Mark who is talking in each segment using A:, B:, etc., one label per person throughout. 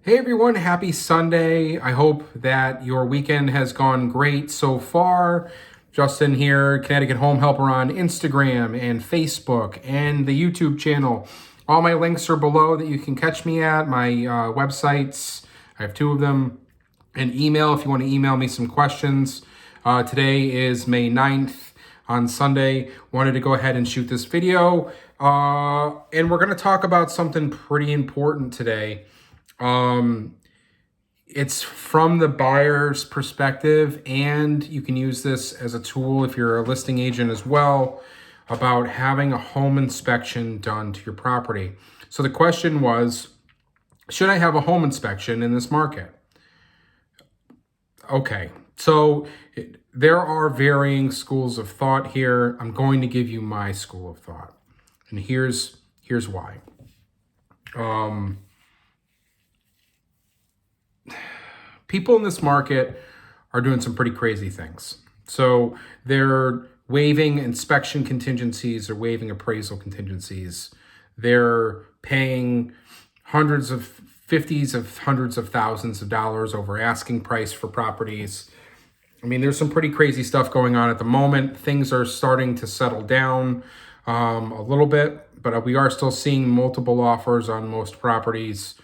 A: Hey everyone, happy Sunday. I hope that your weekend has gone great so far. Justin here, Connecticut Home Helper on Instagram and Facebook and the YouTube channel. All my links are below that you can catch me at. My websites, I have two of them. And email if you want to email me some questions. Today is May 9th. On Sunday, wanted to go ahead and shoot this video. And we're going to talk about something pretty important today. It's from the buyer's perspective, and you can use this as a tool if you're a listing agent as well, about having a home inspection done to your property. So the question was, should I have a home inspection in this market? Okay, so there are varying schools of thought here. I'm going to give you my school of thought, and here's why. People in this market are doing some pretty crazy things. So they're waiving inspection contingencies or waiving appraisal contingencies. They're paying hundreds of thousands of dollars over asking price for properties. I mean, there's some pretty crazy stuff going on at the moment. Things are starting to settle down a little bit, but we are still seeing multiple offers on most properties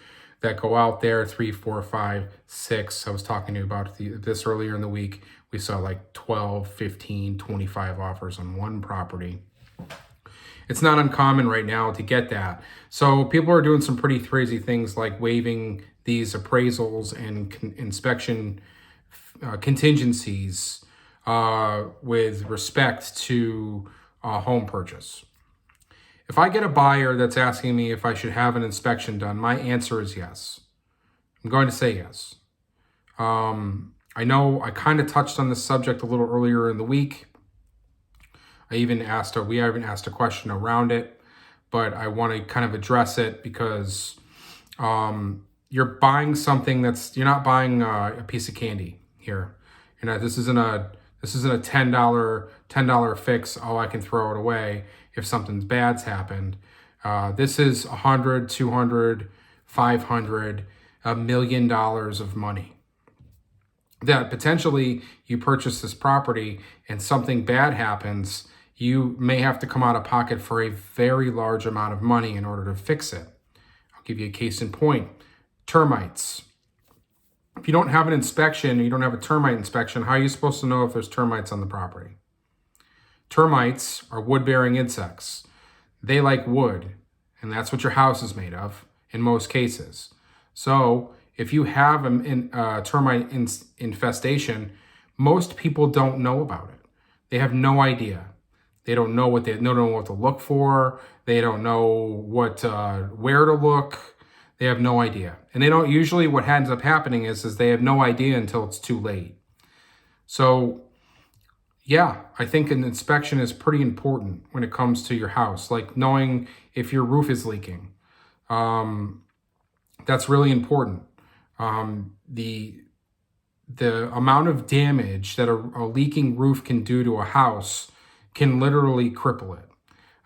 A: that go out there, 3, 4, 5, 6. I was talking to you about this earlier in the week. We saw like 12, 15, 25 offers on one property. It's not uncommon right now to get that. So people are doing some pretty crazy things like waiving these appraisals and inspection contingencies with respect to home purchase. If I get a buyer that's asking me if I should have an inspection done, my answer is yes. I'm going to say yes. I know I kind of touched on this subject a little earlier in the week. We even asked a question around it, but I want to kind of address it because you're buying something you're not buying a piece of candy here. You know, this isn't a $10 fix. Oh, I can throw it away if something bad's happened. This is $100, $200, $500, $1 million of money that potentially you purchase this property and something bad happens. You may have to come out of pocket for a very large amount of money in order to fix it. I'll give you a case in point. Termites. If you don't have an inspection, you don't have a termite inspection, how are you supposed to know if there's termites on the property? Termites are wood-bearing insects. They like wood, and that's what your house is made of in most cases. So if you have a termite infestation, most people don't know about it. They have no idea. They don't know what to look for. They don't know where to look. They have no idea. And they don't usually, what ends up happening is they have no idea until it's too late. So yeah, I think an inspection is pretty important when it comes to your house, like knowing if your roof is leaking. That's really important. The amount of damage that a leaking roof can do to a house can literally cripple it.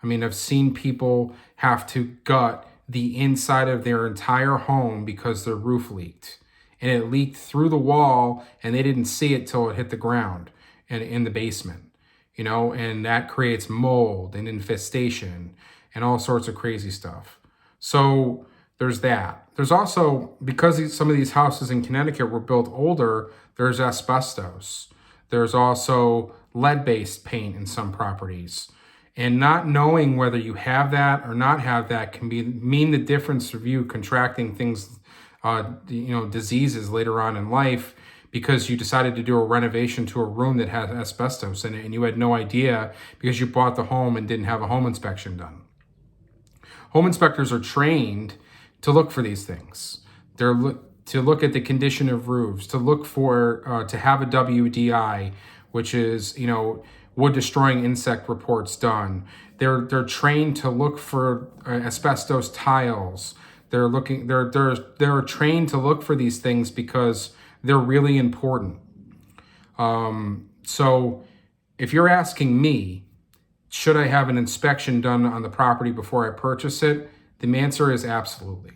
A: I mean, I've seen people have to gut the inside of their entire home because their roof leaked. And it leaked through the wall and they didn't see it till it hit the ground and in the basement, you know, and that creates mold and infestation and all sorts of crazy stuff. So there's that. There's also, because some of these houses in Connecticut were built older, there's asbestos. There's also lead-based paint in some properties. And not knowing whether you have that or not have that can mean the difference of you contracting things, diseases later on in life because you decided to do a renovation to a room that had asbestos in it and you had no idea because you bought the home and didn't have a home inspection done. Home inspectors are trained to look for these things. They're to look at the condition of roofs, to look for, to have a WDI, which is, wood destroying insect reports done. They're trained to look for asbestos tiles. They're trained to look for these things because they're really important. So if you're asking me, should I have an inspection done on the property before I purchase it? The answer is absolutely.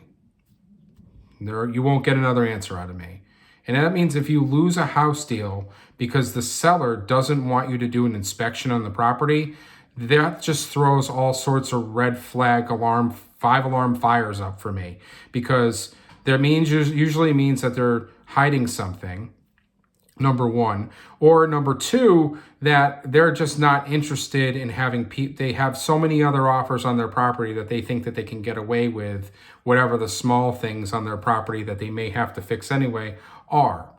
A: You won't get another answer out of me. And that means if you lose a house deal because the seller doesn't want you to do an inspection on the property, that just throws all sorts of red flag alarm, 5 alarm fires up for me, because that usually means that they're hiding something, number one, or number two, that they're just not interested in having they have so many other offers on their property that they think that they can get away with whatever the small things on their property that they may have to fix anyway are.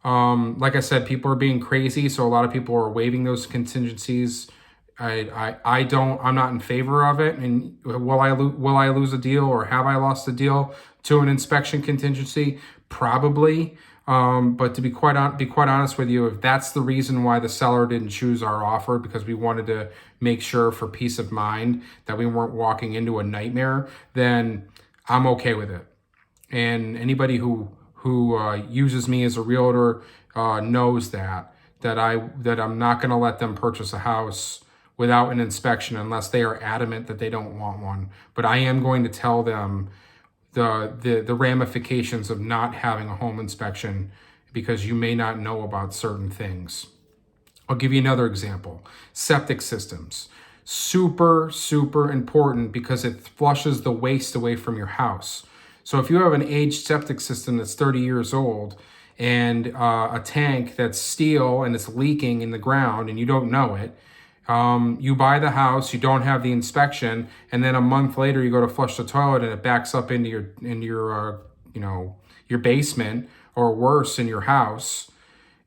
A: Like I said, people are being crazy, so a lot of people are waiving those contingencies. I'm not in favor of it. And will I lose a deal, or have I lost a deal to an inspection contingency? Probably. But to be quite honest with you, if that's the reason why the seller didn't choose our offer, because we wanted to make sure for peace of mind that we weren't walking into a nightmare, then I'm okay with it. And anybody who uses me as a realtor knows that I'm not going to let them purchase a house without an inspection unless they are adamant that they don't want one. But I am going to tell them the ramifications of not having a home inspection, because you may not know about certain things. I'll give you another example. Septic systems. Super, super important, because it flushes the waste away from your house. So if you have an aged septic system that's 30 years old and a tank that's steel and it's leaking in the ground and you don't know it, you buy the house, you don't have the inspection, and then a month later you go to flush the toilet and it backs up into your basement, or worse, in your house.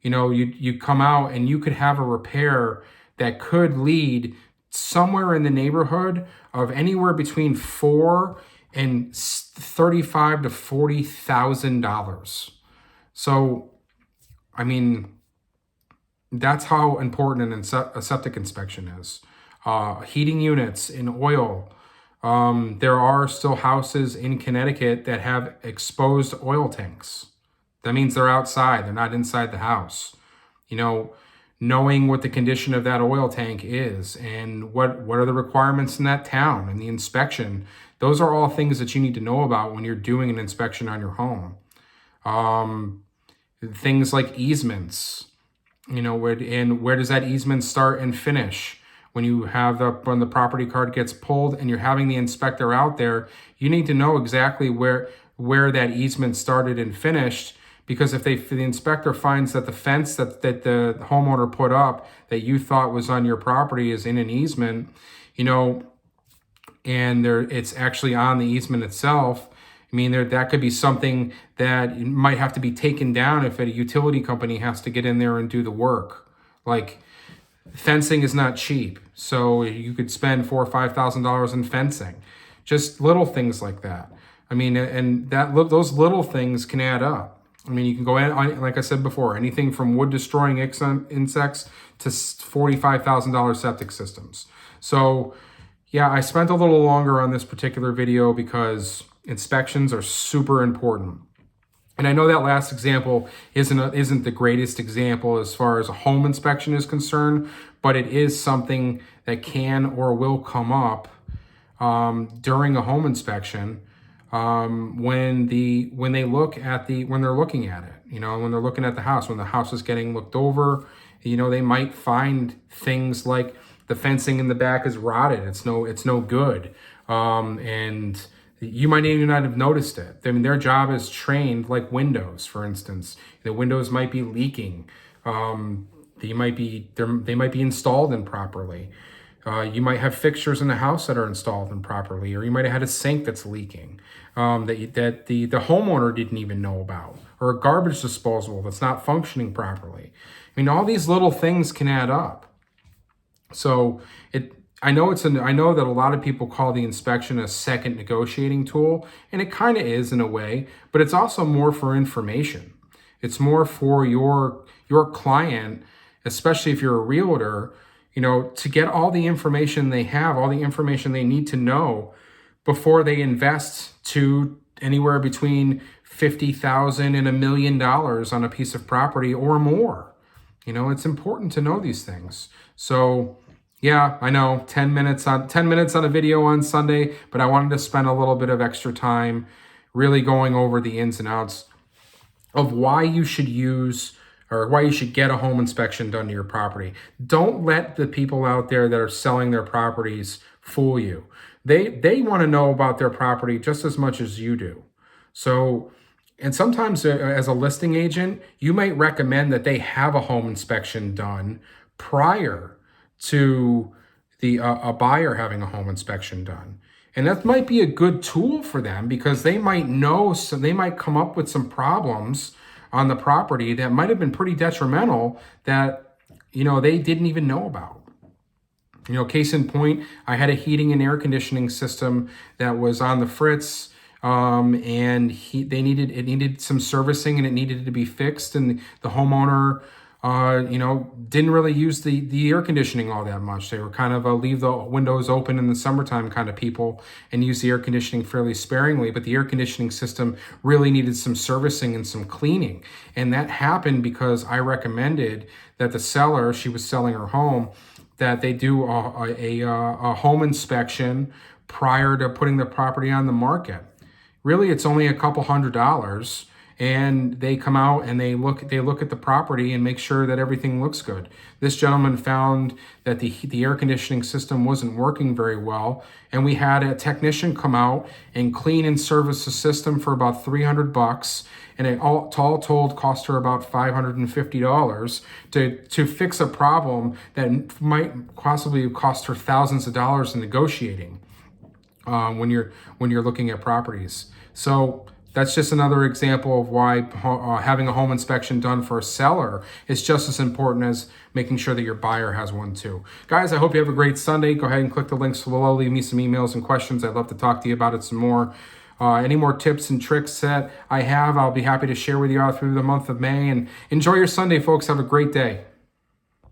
A: You come out and you could have a repair that could lead somewhere in the neighborhood of anywhere between $4,000 and $35,000 to $40,000. So, I mean, that's how important a septic inspection is. Heating units in oil. There are still houses in Connecticut that have exposed oil tanks. That means they're outside, they're not inside the house. Knowing what the condition of that oil tank is and what are the requirements in that town and the inspection, those are all things that you need to know about when you're doing an inspection on your home. Things like easements. Where does that easement start and finish? When the property card gets pulled and you're having the inspector out there, you need to know exactly where that easement started and finished, because if the inspector finds that the fence that the homeowner put up that you thought was on your property is in an easement, and it's actually on the easement itself, that could be something that might have to be taken down if a utility company has to get in there and do the work. Like, fencing is not cheap, so you could spend $4,000 or $5,000 in fencing. Just little things like that. Those little things can add up. You can go in, like I said before, anything from wood destroying insects to $45,000 septic systems. So, yeah, I spent a little longer on this particular video because inspections are super important. And I know that last example isn't the greatest example as far as a home inspection is concerned, but it is something that can or will come up during a home inspection when they're looking at it, when they're looking at the house, when the house is getting looked over. They might find things like the fencing in the back is rotted. It's no good. And you might even not have noticed it. Their job is trained, like windows, for instance. The windows might be leaking. They might be installed improperly. You might have fixtures in the house that are installed improperly, or you might have had a sink that's leaking that the homeowner didn't even know about, or a garbage disposal that's not functioning properly. All these little things can add up. So I know that a lot of people call the inspection a second negotiating tool, and it kind of is in a way, but it's also more for information. It's more for your client, especially if you're a realtor, to get all the information they have, all the information they need to know before they invest to anywhere between $50,000 and $1 million on a piece of property or more. It's important to know these things. So, yeah, I know 10 minutes on a video on Sunday, but I wanted to spend a little bit of extra time really going over the ins and outs of why you should use or why you should get a home inspection done to your property. Don't let the people out there that are selling their properties fool you. They want to know about their property just as much as you do. So, and sometimes as a listing agent, you might recommend that they have a home inspection done prior to the a buyer having a home inspection done. And that might be a good tool for them because they might know, so they might come up with some problems on the property that might have been pretty detrimental that, they didn't even know about. Case in point, I had a heating and air conditioning system that was on the fritz, and it needed some servicing and it needed to be fixed, and the homeowner didn't really use the air conditioning all that much. They were kind of leave the windows open in the summertime kind of people and use the air conditioning fairly sparingly, but the air conditioning system really needed some servicing and some cleaning. And that happened because I recommended that the seller, she was selling her home, that they do a home inspection prior to putting the property on the market. Really, it's only a couple $100, and they come out and they look at the property and make sure that everything looks good. This gentleman found that the air conditioning system wasn't working very well, and we had a technician come out and clean and service the system for about $300, and it all told cost her about $550 to fix a problem that might possibly cost her thousands of dollars in negotiating when you're looking at properties. So that's just another example of why having a home inspection done for a seller is just as important as making sure that your buyer has one too. Guys, I hope you have a great Sunday. Go ahead and click the links below. Leave me some emails and questions. I'd love to talk to you about it some more. Any more tips and tricks that I have, I'll be happy to share with you all through the month of May. And enjoy your Sunday, folks. Have a great day.